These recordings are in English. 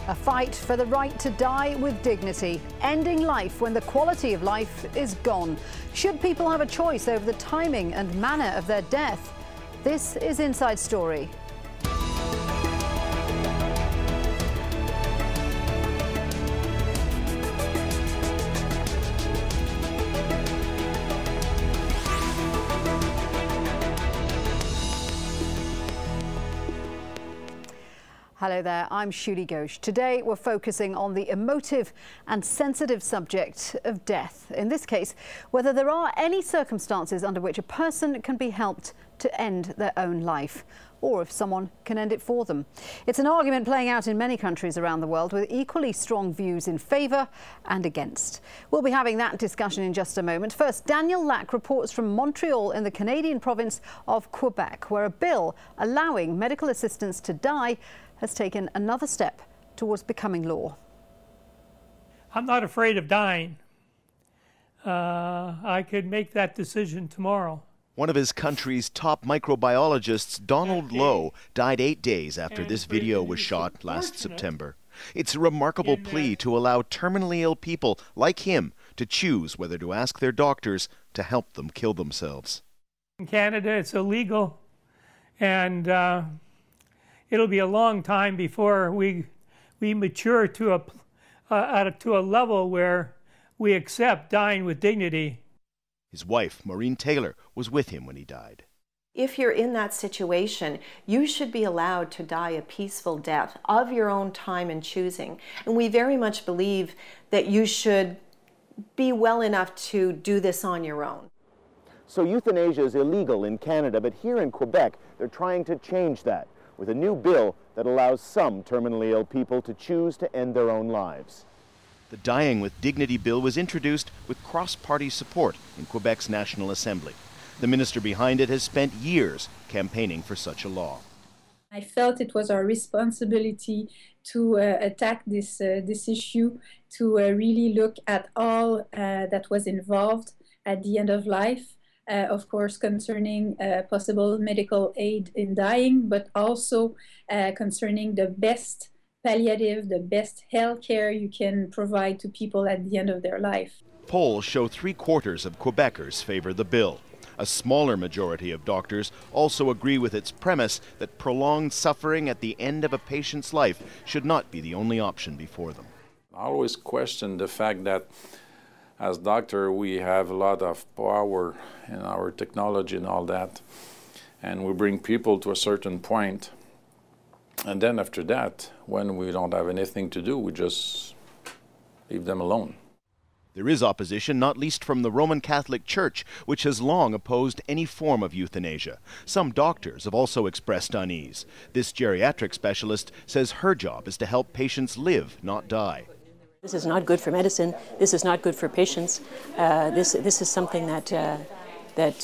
A fight for the right to die with dignity, ending life when the quality of life is gone. Should people have a choice over the timing and manner of their death? This is Inside Story. Hello there, I'm Shuli Ghosh. Today we're focusing on the emotive and sensitive subject of death. In this case, whether there are any circumstances under which a person can be helped to end their own life, or if someone can end it for them. It's an argument playing out in many countries around the world with equally strong views in favour and against. We'll be having that discussion in just a moment. First, Daniel Lack reports from Montreal in the Canadian province of Quebec, where a bill allowing medical assistance to die has taken another step towards becoming law. I'm not afraid of dying. I could make that decision tomorrow. One of his country's top microbiologists, Donald Lowe, died 8 days after this video was shot last September. It's a remarkable plea to allow terminally ill people like him to choose whether to ask their doctors to help them kill themselves. In Canada, it's illegal, and it'll be a long time before we mature to a level where we accept dying with dignity. His wife, Maureen Taylor, was with him when he died. If you're in that situation, you should be allowed to die a peaceful death of your own time and choosing. And we very much believe that you should be well enough to do this on your own. So euthanasia is illegal in Canada, but here in Quebec, they're trying to change that with a new bill that allows some terminally ill people to choose to end their own lives. The Dying with Dignity bill was introduced with cross-party support in Quebec's National Assembly. The minister behind it has spent years campaigning for such a law. I felt it was our responsibility to attack this issue, to really look at all that was involved at the end of life. Of course, concerning possible medical aid in dying, but also concerning the best palliative, the best health care you can provide to people at the end of their life. Polls show 3/4 of Quebecers favor the bill. A smaller majority of doctors also agree with its premise that prolonged suffering at the end of a patient's life should not be the only option before them. I always question the fact that as doctor, we have a lot of power in our technology and all that, and we bring people to a certain point, and then after that, when we don't have anything to do, we just leave them alone. There is opposition, not least from the Roman Catholic Church, which has long opposed any form of euthanasia. Some doctors have also expressed unease. This geriatric specialist says her job is to help patients live, not die. This is not good for medicine. This is not good for patients. This is something that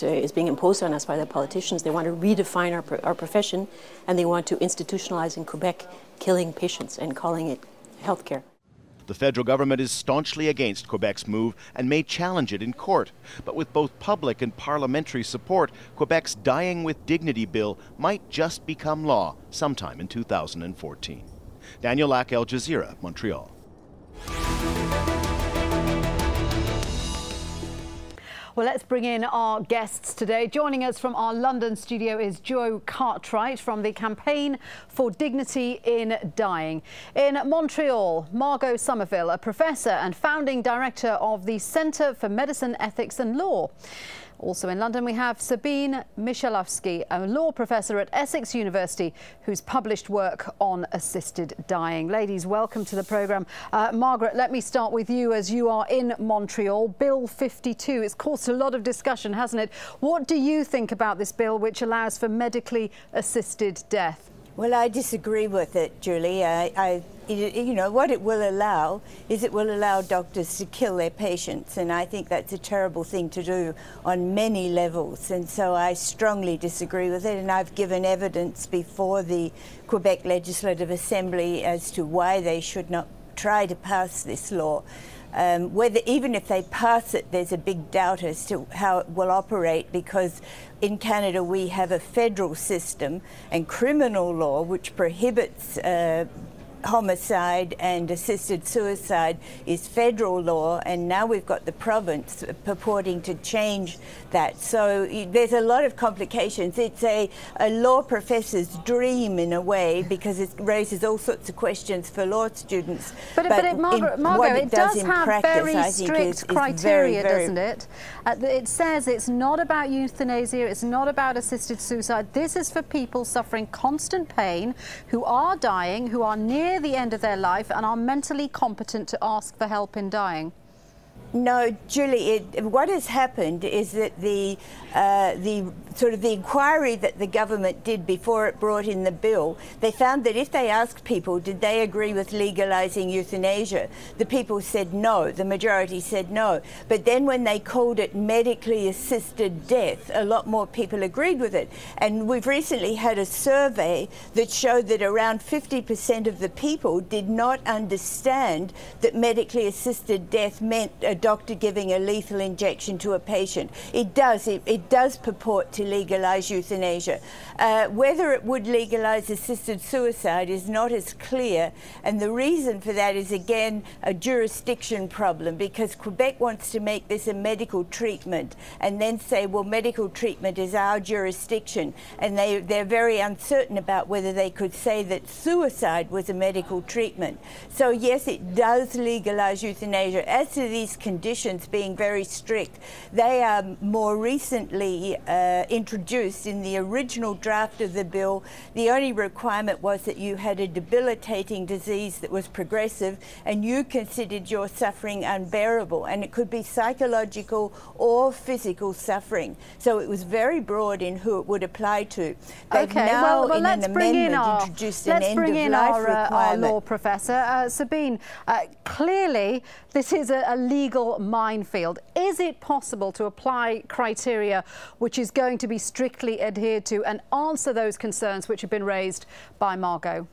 is being imposed on us by the politicians. They want to redefine our profession, and they want to institutionalize in Quebec killing patients and calling it healthcare. The federal government is staunchly against Quebec's move and may challenge it in court. But with both public and parliamentary support, Quebec's Dying with Dignity bill might just become law sometime in 2014. Daniel Lack, Al Jazeera, Montreal. Well, let's bring in our guests today. Joining us from our London studio is Joe Cartwright from the Campaign for Dignity in Dying. In Montreal, Margot Somerville, a professor and founding director of the Centre for Medicine, Ethics and Law. Also in London, we have Sabine Michalowski, a law professor at Essex University, who's published work on assisted dying. Ladies, welcome to the programme. Margaret, let me start with you as you are in Montreal. Bill 52, it's caused a lot of discussion, hasn't it? What do you think about this bill which allows for medically assisted death? Well, I disagree with it, Julie. You know, what it will allow is it will allow doctors to kill their patients, and I think that's a terrible thing to do on many levels, and so I strongly disagree with it, and I've given evidence before the Quebec Legislative Assembly as to why they should not try to pass this law. Even if they pass it, there's a big doubt as to how it will operate, because in Canada we have a federal system and criminal law which prohibits homicide and assisted suicide is federal law, and now we've got the province purporting to change that. So there's a lot of complications. It's a law professor's dream in a way, because it raises all sorts of questions for law students. But Margot, it does have very strict criteria, doesn't it? It says it's not about euthanasia, it's not about assisted suicide. This is for people suffering constant pain, who are dying, who are near the end of their life and are mentally competent to ask for help in dying. No, Julie, what has happened is that the inquiry that the government did before it brought in the bill, they found that if they asked people, did they agree with legalising euthanasia, the people said no, the majority said no. But then when they called it medically assisted death, a lot more people agreed with it. And we've recently had a survey that showed that around 50% of the people did not understand that medically assisted death meant a doctor giving a lethal injection to a patient. It does purport to legalise euthanasia. Whether it would legalise assisted suicide is not as clear, and the reason for that is again a jurisdiction problem, because Quebec wants to make this a medical treatment and then say, well, medical treatment is our jurisdiction, and they're very uncertain about whether they could say that suicide was a medical treatment. So yes, it does legalise euthanasia. As to these conditions being very strict, they are more recently introduced. In the original draft of the bill, the only requirement was that you had a debilitating disease that was progressive and you considered your suffering unbearable, and it could be psychological or physical suffering. So it was very broad in who it would apply to. They've now, in an amendment, introduced an end-of-life requirement. Our law professor, Sabine, clearly this is a legal minefield. Is it possible to apply criteria which is going to be strictly adhered to and answer those concerns which have been raised by Margot?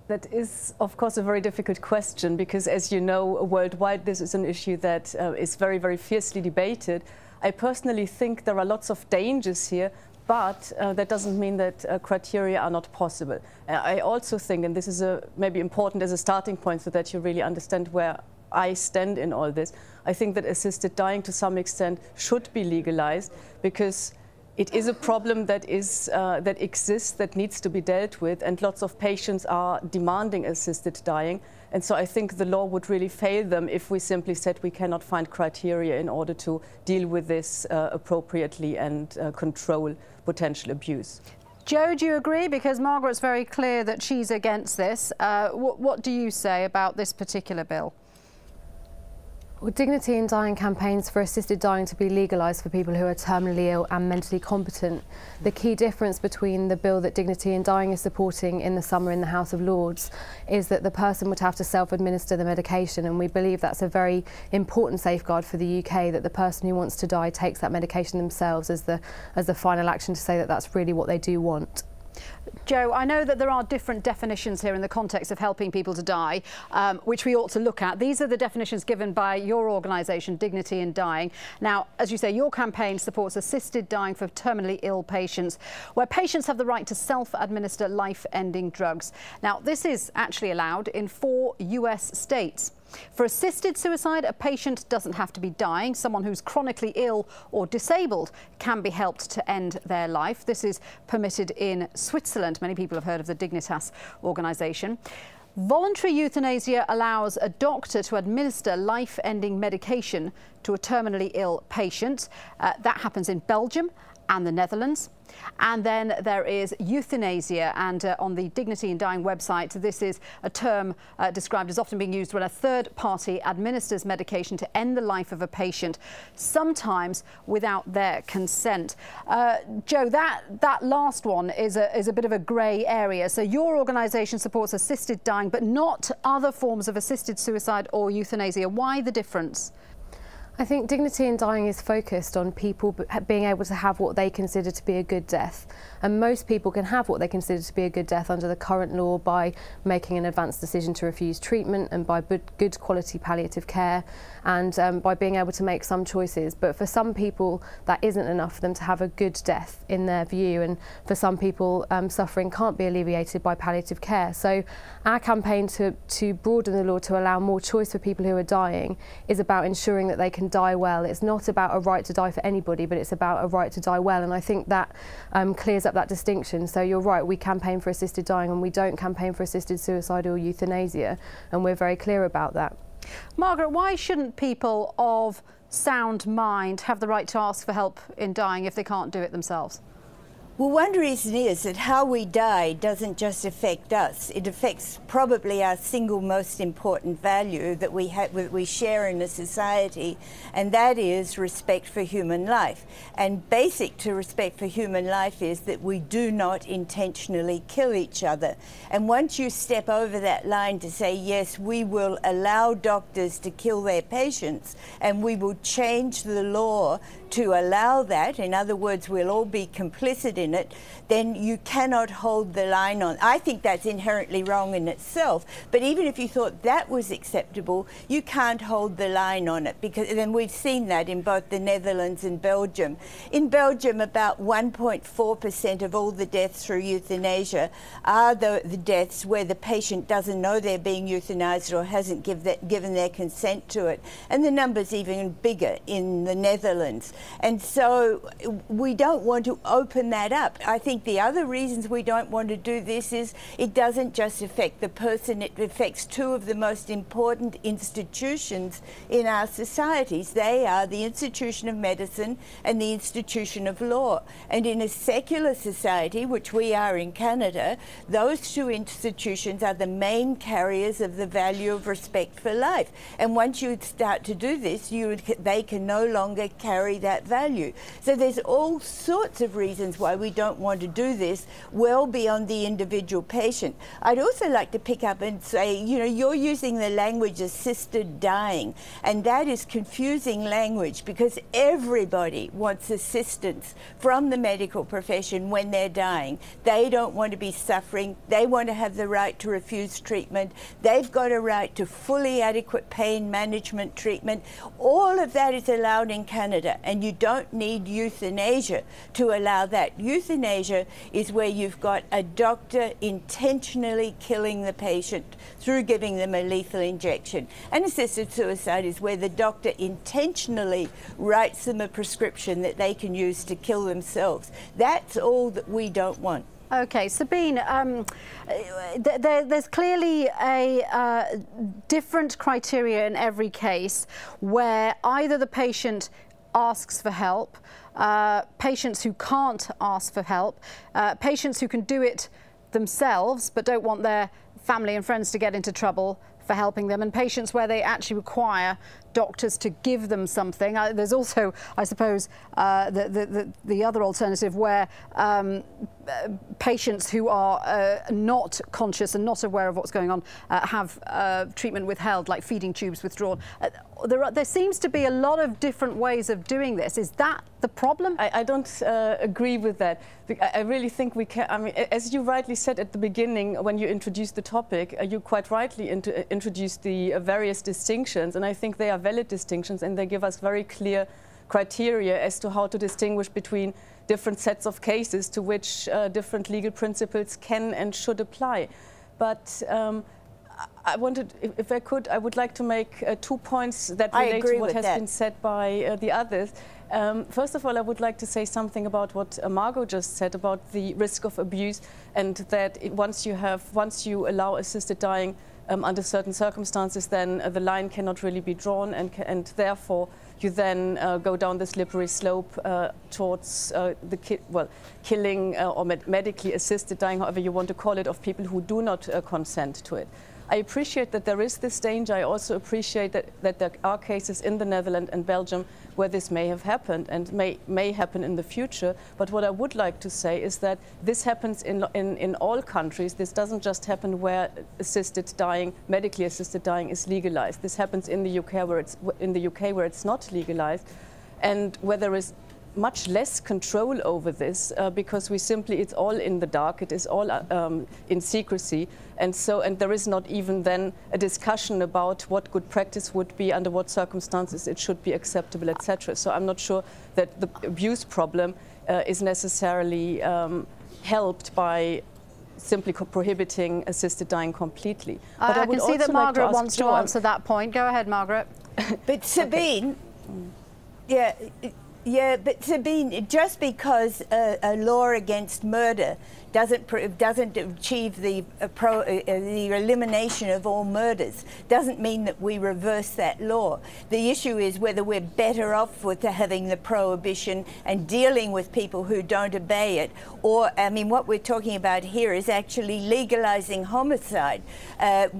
That is, of course, a very difficult question, because, as you know, worldwide this is an issue that is very, very fiercely debated. I personally think there are lots of dangers here, but that doesn't mean that criteria are not possible. I also think, and this is maybe important as a starting point so that you really understand where I stand in all this, I think that assisted dying to some extent should be legalized, because it is a problem that exists, that needs to be dealt with, and lots of patients are demanding assisted dying. And so I think the law would really fail them if we simply said we cannot find criteria in order to deal with this appropriately and control potential abuse. Joe, do you agree? Because Margaret's very clear that she's against this. What do you say about this particular bill? Well, dignity in dying campaigns for assisted dying to be legalised for people who are terminally ill and mentally competent. The key difference between the bill that Dignity in Dying is supporting in the summer in the House of Lords is that the person would have to self-administer the medication, and we believe that's a very important safeguard for the UK, that the person who wants to die takes that medication themselves as the final action to say that that's really what they do want. Joe, I know that there are different definitions here in the context of helping people to die, which we ought to look at. These are the definitions given by your organisation, Dignity in Dying. Now, as you say, your campaign supports assisted dying for terminally ill patients, where patients have the right to self-administer life-ending drugs. Now, this is actually allowed in 4 US states. For assisted suicide, a patient doesn't have to be dying. Someone who's chronically ill or disabled can be helped to end their life. This is permitted in Switzerland. Many people have heard of the Dignitas organisation. Voluntary euthanasia allows a doctor to administer life-ending medication to a terminally ill patient. That happens in Belgium and the Netherlands. And then there is euthanasia, and on the Dignity in Dying website, this is a term described as often being used when a third party administers medication to end the life of a patient, sometimes without their consent. Joe, that last one is a bit of a grey area. So your organisation supports assisted dying, but not other forms of assisted suicide or euthanasia. Why the difference? I think dignity in dying is focused on people being able to have what they consider to be a good death. And most people can have what they consider to be a good death under the current law by making an advanced decision to refuse treatment and by good quality palliative care and by being able to make some choices. But for some people, that isn't enough for them to have a good death in their view. And for some people, suffering can't be alleviated by palliative care. So our campaign to broaden the law to allow more choice for people who are dying is about ensuring that they can die well. It's not about a right to die for anybody, but it's about a right to die well. And I think that clears up that distinction. So you're right, we campaign for assisted dying and we don't campaign for assisted suicide or euthanasia. And we're very clear about that. Margaret, why shouldn't people of sound mind have the right to ask for help in dying if they can't do it themselves? Well, one reason is that how we die doesn't just affect us. It affects probably our single most important value that we share in a society, and that is respect for human life. And basic to respect for human life is that we do not intentionally kill each other. And once you step over that line to say, yes, we will allow doctors to kill their patients, and we will change the law to allow that, in other words, we'll all be complicit in it, then you cannot hold the line on. I think that's inherently wrong in itself, but even if you thought that was acceptable, you can't hold the line on it, because then we've seen that in both the Netherlands and Belgium. In Belgium, about 1.4% of all the deaths through euthanasia are the deaths where the patient doesn't know they're being euthanized or hasn't given their consent to it. And the number's even bigger in the Netherlands. And so we don't want to open that up. I think the other reasons we don't want to do this is it doesn't just affect the person, it affects two of the most important institutions in our societies. They are the institution of medicine and the institution of law. And in a secular society, which we are in Canada, those two institutions are the main carriers of the value of respect for life. And once you start to do this, they can no longer carry that value. So there's all sorts of reasons why we don't want to do this well beyond the individual patient. I'd also like to pick up and say, you know, you're using the language assisted dying, and that is confusing language because everybody wants assistance from the medical profession when they're dying. They don't want to be suffering. They want to have the right to refuse treatment. They've got a right to fully adequate pain management treatment. All of that is allowed in Canada, and you don't need euthanasia to allow that. Euthanasia is where you've got a doctor intentionally killing the patient through giving them a lethal injection. And assisted suicide is where the doctor intentionally writes them a prescription that they can use to kill themselves. That's all that we don't want. Okay, Sabine, there's clearly a different criteria in every case where either the patient asks for help, patients who can't ask for help, patients who can do it themselves but don't want their family and friends to get into trouble for helping them, and patients where they actually require doctors to give them something. There's also, I suppose, the other alternative where patients who are not conscious and not aware of what's going on have treatment withheld, like feeding tubes withdrawn. There seems to be a lot of different ways of doing this. Is that the problem? I don't agree with that. I really think we can. I mean, as you rightly said at the beginning, when you introduced the topic, you quite rightly introduced the various distinctions, and I think they are valid distinctions, and they give us very clear criteria as to how to distinguish between different sets of cases to which different legal principles can and should apply. But I wanted, if I could, I would like to make 2 points that relate to what has been said by the others. First of all, I would like to say something about what Margot just said about the risk of abuse, and that once you allow assisted dying under certain circumstances, then the line cannot really be drawn, and therefore you then go down the slippery slope towards killing or medically assisted dying, however you want to call it, of people who do not consent to it. I appreciate that there is this danger. I also appreciate that there are cases in the Netherlands and Belgium where this may have happened and may happen in the future. But what I would like to say is that this happens in all countries. This doesn't just happen where assisted dying, medically assisted dying, is legalized. This happens in the UK where it's not legalized, and where there is much less control over this because it's all in the dark, it is all in secrecy, and there is not even then a discussion about what good practice would be, under what circumstances it should be acceptable, etc. So I'm not sure that the abuse problem is necessarily helped by simply prohibiting assisted dying completely. But I can see that Margaret wants to answer that point. Go ahead, Margaret. But Sabine, yeah, but Sabine, just because a law against murder doesn't achieve the elimination of all murders, doesn't mean that we reverse that law. The issue is whether we're better off with having the prohibition and dealing with people who don't obey it, or, I mean, what we're talking about here is actually legalizing homicide.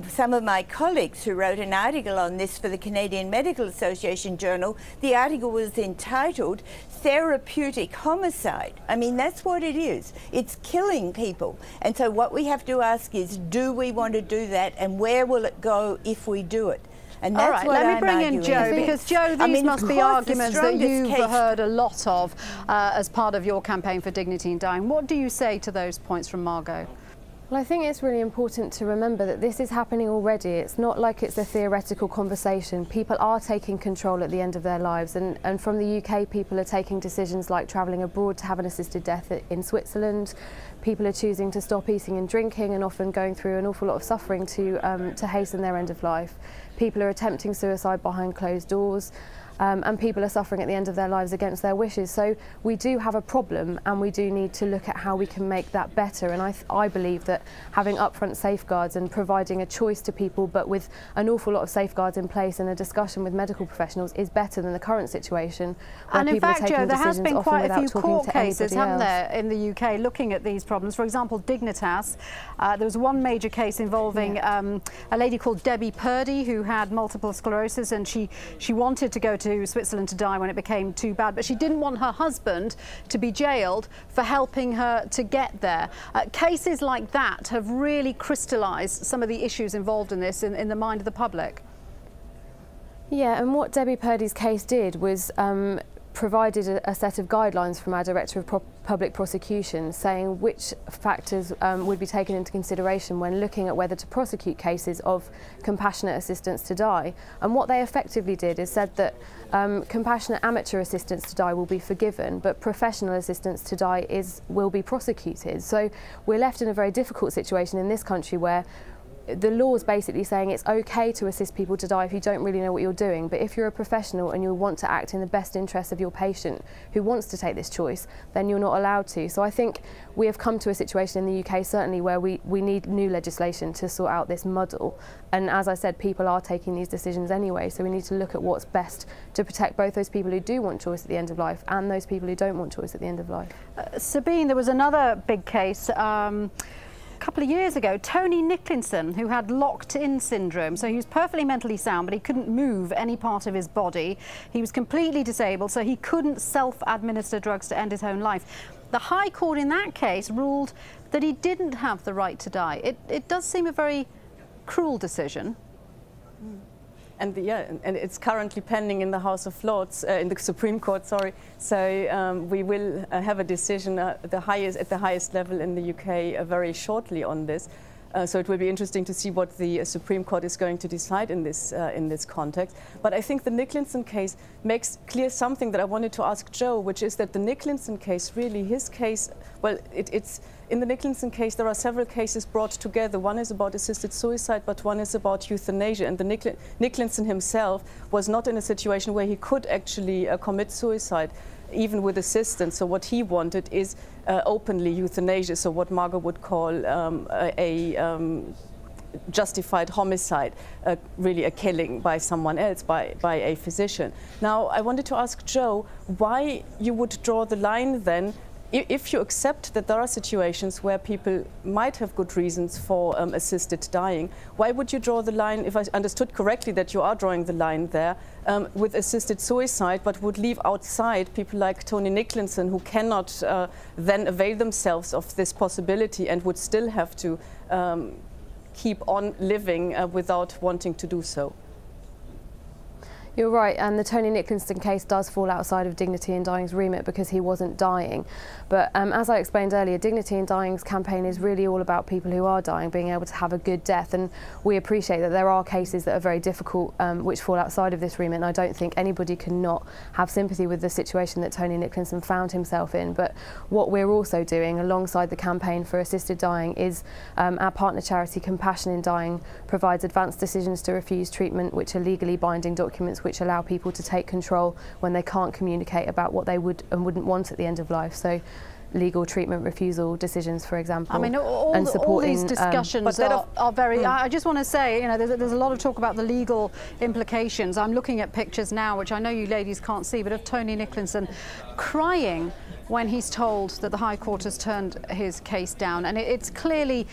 Some of my colleagues who wrote an article on this for the Canadian Medical Association Journal, the article was entitled Therapeutic Homicide. I mean, that's what it is. It's killing people. And so what we have to ask is, do we want to do that, and where will it go if we do it? And that's all right, let me bring in Joe, because Joe, these must be arguments that you've heard a lot of as part of your campaign for dignity in dying. What do you say to those points from Margot? Well, I think it's really important to remember that this is happening already. It's not like it's a theoretical conversation. People are taking control at the end of their lives, and from the UK, people are taking decisions like travelling abroad to have an assisted death in Switzerland. People are choosing to stop eating and drinking, and often going through an awful lot of suffering to hasten their end of life. People are attempting suicide behind closed doors. And people are suffering at the end of their lives against their wishes. So we do have a problem, and we do need to look at how we can make that better. And I believe that having upfront safeguards and providing a choice to people, but with an awful lot of safeguards in place and a discussion with medical professionals, is better than the current situation. And in fact, Joe, there has been quite a few court cases, haven't there, in the UK looking at these problems. For example, Dignitas. There was one major case involving a lady called Debbie Purdy, who had multiple sclerosis, and she wanted to go to Switzerland to die when it became too bad, but she didn't want her husband to be jailed for helping her to get there. Cases like that have really crystallised some of the issues involved in this in the mind of the public. Yeah, and what Debbie Purdy's case did was provided a set of guidelines from our Director of Public Prosecution saying which factors would be taken into consideration when looking at whether to prosecute cases of compassionate assistance to die. And what they effectively did is said that compassionate amateur assistance to die will be forgiven, but professional assistance to die will be prosecuted. So we're left in a very difficult situation in this country where the law is basically saying it's okay to assist people to die if you don't really know what you're doing, but if you're a professional and you want to act in the best interest of your patient who wants to take this choice, then you're not allowed to. So I think we have come to a situation in the UK certainly where we need new legislation to sort out this muddle, and as I said, people are taking these decisions anyway, so we need to look at what's best to protect both those people who do want choice at the end of life and those people who don't want choice at the end of life. Sabine, there was another big case couple of years ago, Tony Nicholson, who had locked-in syndrome. So he was perfectly mentally sound, but he couldn't move any part of his body. He was completely disabled, so he couldn't self-administer drugs to end his own life. The High Court in that case ruled that he didn't have the right to die. It does seem a very cruel decision. And and it's currently pending in the House of Lords, in the Supreme Court, sorry. So we will have a decision at the highest level in the UK very shortly on this. So it will be interesting to see what the Supreme Court is going to decide in this context. But I think the Nicholson case makes clear something that I wanted to ask Joe, which is that the Nicholson case, really his case, well, it's in the Nicholson case, there are several cases brought together. One is about assisted suicide, but one is about euthanasia. And the Nicholson himself was not in a situation where he could actually commit suicide, even with assistance. So what he wanted is openly euthanasia, so what Margot would call justified homicide, really a killing by someone else, by a physician. Now, I wanted to ask Joe why you would draw the line then if you accept that there are situations where people might have good reasons for assisted dying, why would you draw the line, if I understood correctly that you are drawing the line there, with assisted suicide, but would leave outside people like Tony Nicholson, who cannot then avail themselves of this possibility and would still have to keep on living without wanting to do so? You're right, and the Tony Nicholson case does fall outside of Dignity in Dying's remit because he wasn't dying. But as I explained earlier, Dignity in Dying's campaign is really all about people who are dying being able to have a good death, and we appreciate that there are cases that are very difficult which fall outside of this remit, and I don't think anybody can not have sympathy with the situation that Tony Nicholson found himself in. But what we're also doing alongside the campaign for assisted dying is our partner charity Compassion in Dying provides advanced decisions to refuse treatment, which are legally binding documents which allow people to take control when they can't communicate about what they would and wouldn't want at the end of life. So legal treatment refusal decisions, for example. I mean, all these discussions are very... I just want to say, you know, there's a lot of talk about the legal implications. I'm looking at pictures now, which I know you ladies can't see, but of Tony Nicholson crying when he's told that the High Court has turned his case down. And it's clearly,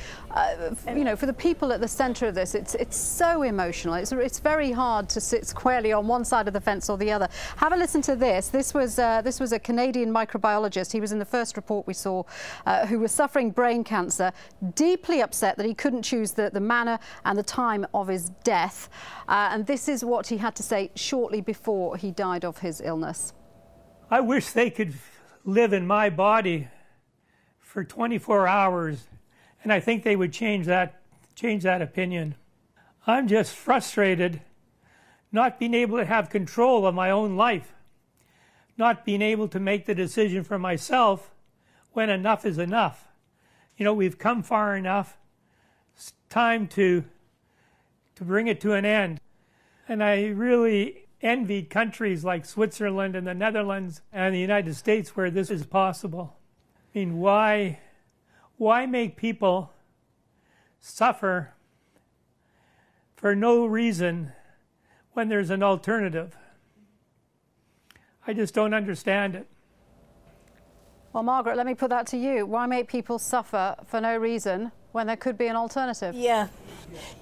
you know, for the people at the centre of this, it's so emotional. It's very hard to sit squarely on one side of the fence or the other. Have a listen to this. This was a Canadian microbiologist. He was in the first report we saw, who was suffering brain cancer, deeply upset that he couldn't choose the manner and the time of his death. And this is what he had to say shortly before he died of his illness. I wish they could live in my body for 24 hours, and I think they would change that opinion. I'm just frustrated not being able to have control of my own life, not being able to make the decision for myself when enough is enough. You know, we've come far enough. It's time to bring it to an end. And I really envy countries like Switzerland and the Netherlands and the United States where this is possible. I mean, why make people suffer for no reason when there's an alternative? I just don't understand it. Well, Margaret, let me put that to you. Why make people suffer for no reason when there could be an alternative? Yeah.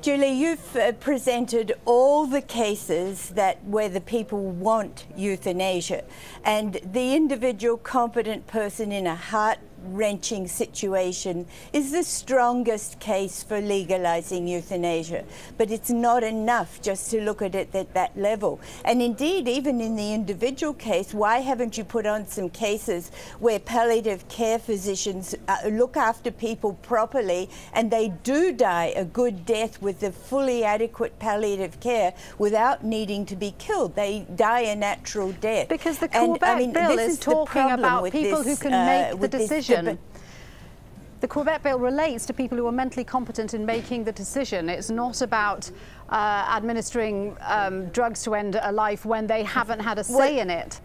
Julie, you've presented all the cases where the people want euthanasia, and the individual competent person in a heart-wrenching situation is the strongest case for legalizing euthanasia. But it's not enough just to look at it at that level. And indeed, even in the individual case, why haven't you put on some cases where palliative care physicians look after people properly and they do die a good death with the fully adequate palliative care without needing to be killed? They die a natural death. Because the Quebec bill is talking about people who can make the decision. The Quebec bill relates to people who are mentally competent in making the decision. It's not about administering drugs to end a life when they haven't had a say in it.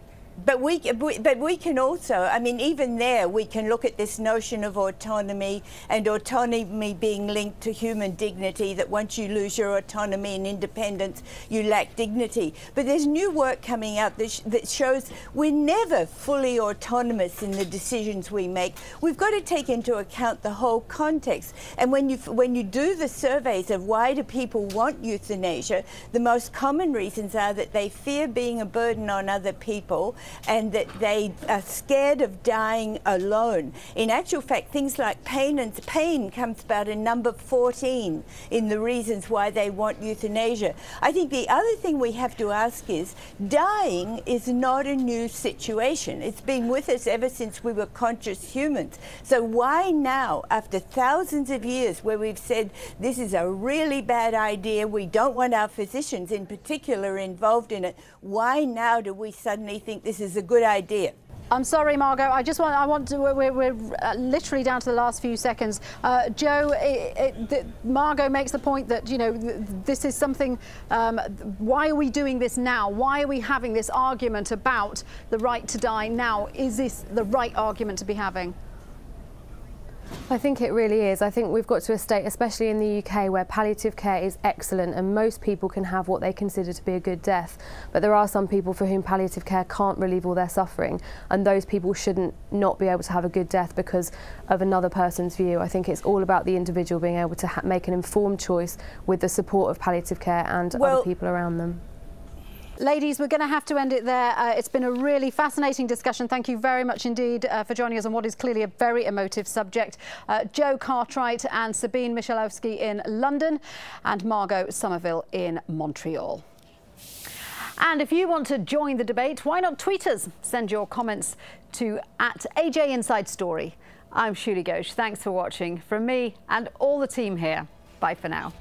But we can also, I mean, even there, we can look at this notion of autonomy, and autonomy being linked to human dignity, that once you lose your autonomy and independence, you lack dignity. But there's new work coming out that shows we're never fully autonomous in the decisions we make. We've got to take into account the whole context. And when you do the surveys of why do people want euthanasia, the most common reasons are that they fear being a burden on other people, and that they are scared of dying alone. In actual fact, things like pain comes about in number 14 in the reasons why they want euthanasia. I think the other thing we have to ask is, dying is not a new situation. It's been with us ever since we were conscious humans. So why now, after thousands of years where we've said this is a really bad idea, we don't want our physicians in particular involved in it, why now do we suddenly think this is a good idea? I'm sorry, Margot. We're literally down to the last few seconds. Joe, Margot makes the point that, you know, this is something, why are we doing this now? Why are we having this argument about the right to die now? Is this the right argument to be having? I think it really is. I think we've got to a state, especially in the UK, where palliative care is excellent and most people can have what they consider to be a good death. But there are some people for whom palliative care can't relieve all their suffering, and those people shouldn't not be able to have a good death because of another person's view. I think it's all about the individual being able to make an informed choice with the support of palliative care and other people around them. Ladies, we're going to have to end it there. It's been a really fascinating discussion. Thank you very much indeed for joining us on what is clearly a very emotive subject. Jo Cartwright and Sabine Michalowski in London and Margot Somerville in Montreal. And if you want to join the debate, why not tweet us? Send your comments to @AJInsideStory. I'm Shuli Ghosh. Thanks for watching. From me and all the team here, bye for now.